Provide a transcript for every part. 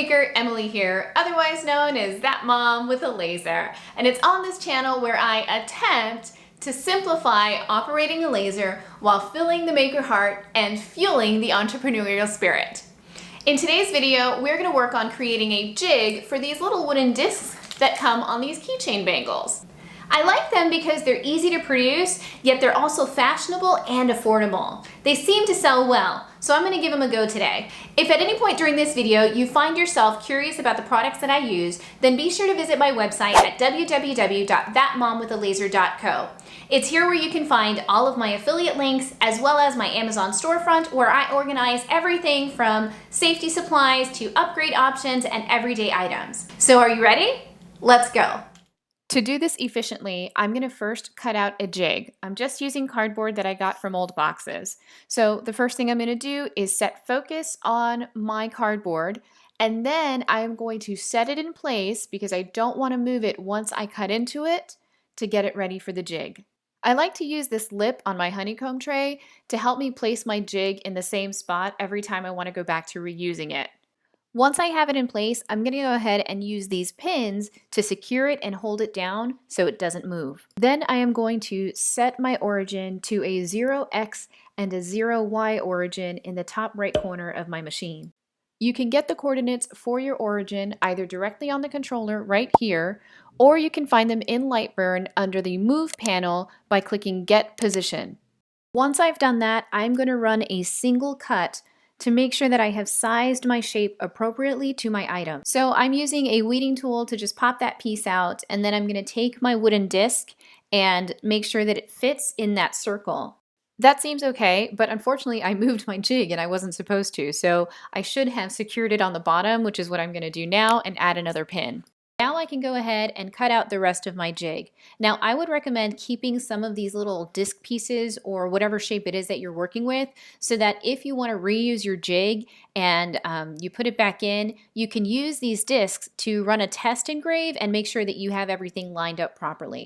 maker Emily here, otherwise known as That Mom with a Laser, and it's on this channel where I attempt to simplify operating a laser while filling the maker heart and fueling the entrepreneurial spirit. In today's video, we're going to work on creating a jig for these little wooden discs that come on these keychain bangles. I like them because they're easy to produce, yet they're also fashionable and affordable. They seem to sell well, so I'm gonna give them a go today. If at any point during this video you find yourself curious about the products that I use, then be sure to visit my website at www.thatmomwithalaser.co. It's here where you can find all of my affiliate links, as well as my Amazon storefront, where I organize everything from safety supplies to upgrade options and everyday items. So are you ready? Let's go. To do this efficiently, I'm going to first cut out a jig. I'm just using cardboard that I got from old boxes. So the first thing I'm going to do is set focus on my cardboard, and then I'm going to set it in place because I don't want to move it once I cut into it to get it ready for the jig. I like to use this lip on my honeycomb tray to help me place my jig in the same spot every time I want to go back to reusing it. Once I have it in place, I'm going to go ahead and use these pins to secure it and hold it down so it doesn't move. Then I am going to set my origin to a 0x and a 0y origin in the top right corner of my machine. You can get the coordinates for your origin either directly on the controller right here, or you can find them in Lightburn under the Move panel by clicking Get Position. Once I've done that, I'm going to run a single cut to make sure that I have sized my shape appropriately to my item. So I'm using a weeding tool to just pop that piece out, and then I'm going to take my wooden disc and make sure that it fits in that circle. That seems okay, but unfortunately I moved my jig and I wasn't supposed to, so I should have secured it on the bottom, which is what I'm going to do now, and add another pin. Now I can go ahead and cut out the rest of my jig. Now I would recommend keeping some of these little disc pieces or whatever shape it is that you're working with, so that if you want to reuse your jig and you put it back in, you can use these discs to run a test engrave and make sure that you have everything lined up properly.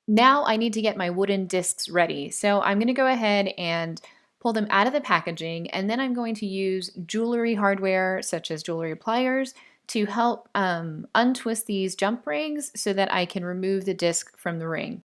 Now I need to get my wooden discs ready. So I'm going to go ahead and pull them out of the packaging, and then I'm going to use jewelry hardware such as jewelry pliers to help untwist these jump rings so that I can remove the disc from the ring.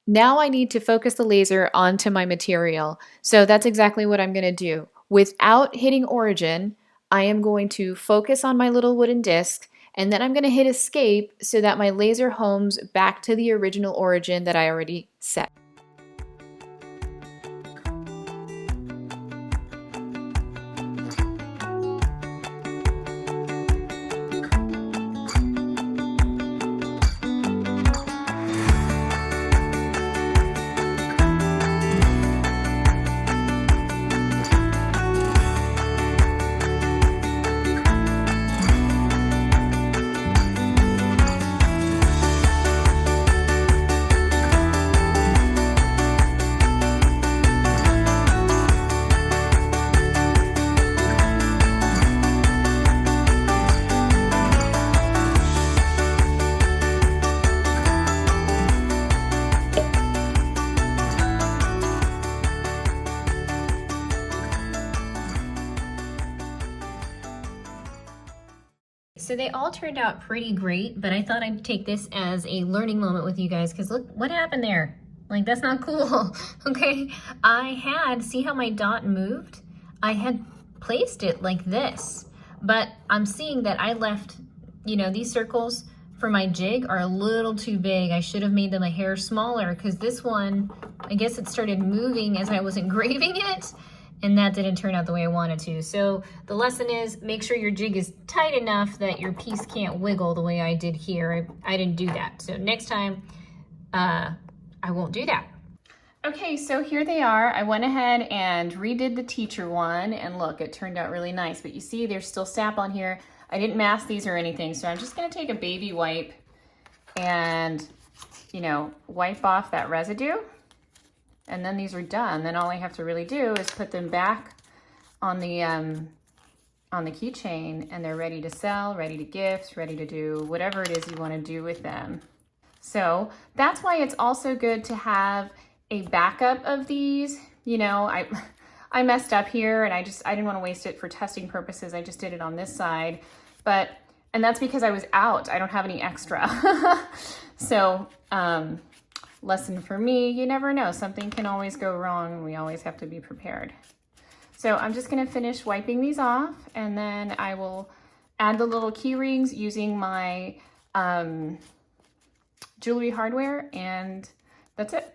Now I need to focus the laser onto my material. So that's exactly what I'm going to do. Without hitting origin, I am going to focus on my little wooden disc, and then I'm going to hit escape so that my laser homes back to the original origin that I already set. So they all turned out pretty great, but I thought I'd take this as a learning moment with you guys, because look what happened there. Like, that's not cool. Okay, see how my dot moved? I had placed it like this, but I'm seeing that I left, these circles for my jig are a little too big. I should have made them a hair smaller, because this one, I guess it started moving as I was engraving it, and that didn't turn out the way I wanted to. So the lesson is, make sure your jig is tight enough that your piece can't wiggle the way I did here. I didn't do that. So next time, I won't do that. Okay, so here they are. I went ahead and redid the teacher one, and look, it turned out really nice. But you see, there's still sap on here. I didn't mask these or anything, so I'm just gonna take a baby wipe and, you know, wipe off that residue. And then these are done. Then all I have to really do is put them back on the keychain, and they're ready to sell, ready to gift, ready to do whatever it is you want to do with them. So that's why it's also good to have a backup of these. You know, I messed up here, and I didn't want to waste it for testing purposes. I just did it on this side, and that's because I was out. I don't have any extra. So, lesson for me, you never know. Something can always go wrong. We always have to be prepared. So I'm just gonna finish wiping these off, and then I will add the little key rings using my jewelry hardware, and that's it.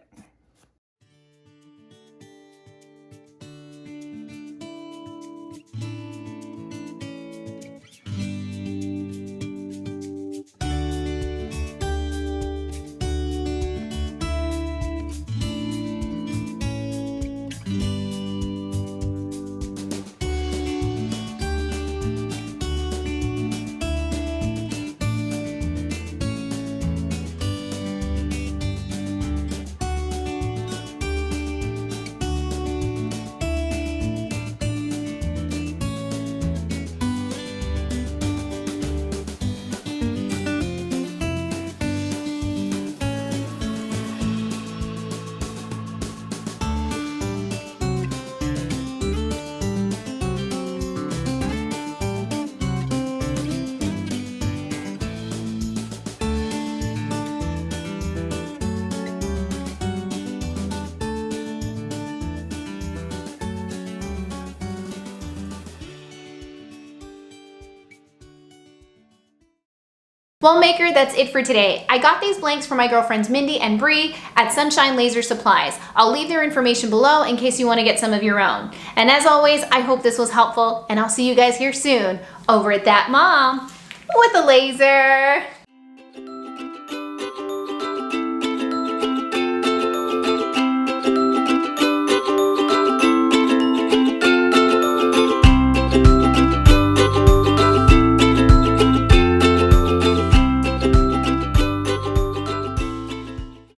Well, Maker, that's it for today. I got these blanks from my girlfriends Mindy and Bree at Sunshine Laser Supplies. I'll leave their information below in case you want to get some of your own. And as always, I hope this was helpful, and I'll see you guys here soon over at That Mom with a Laser.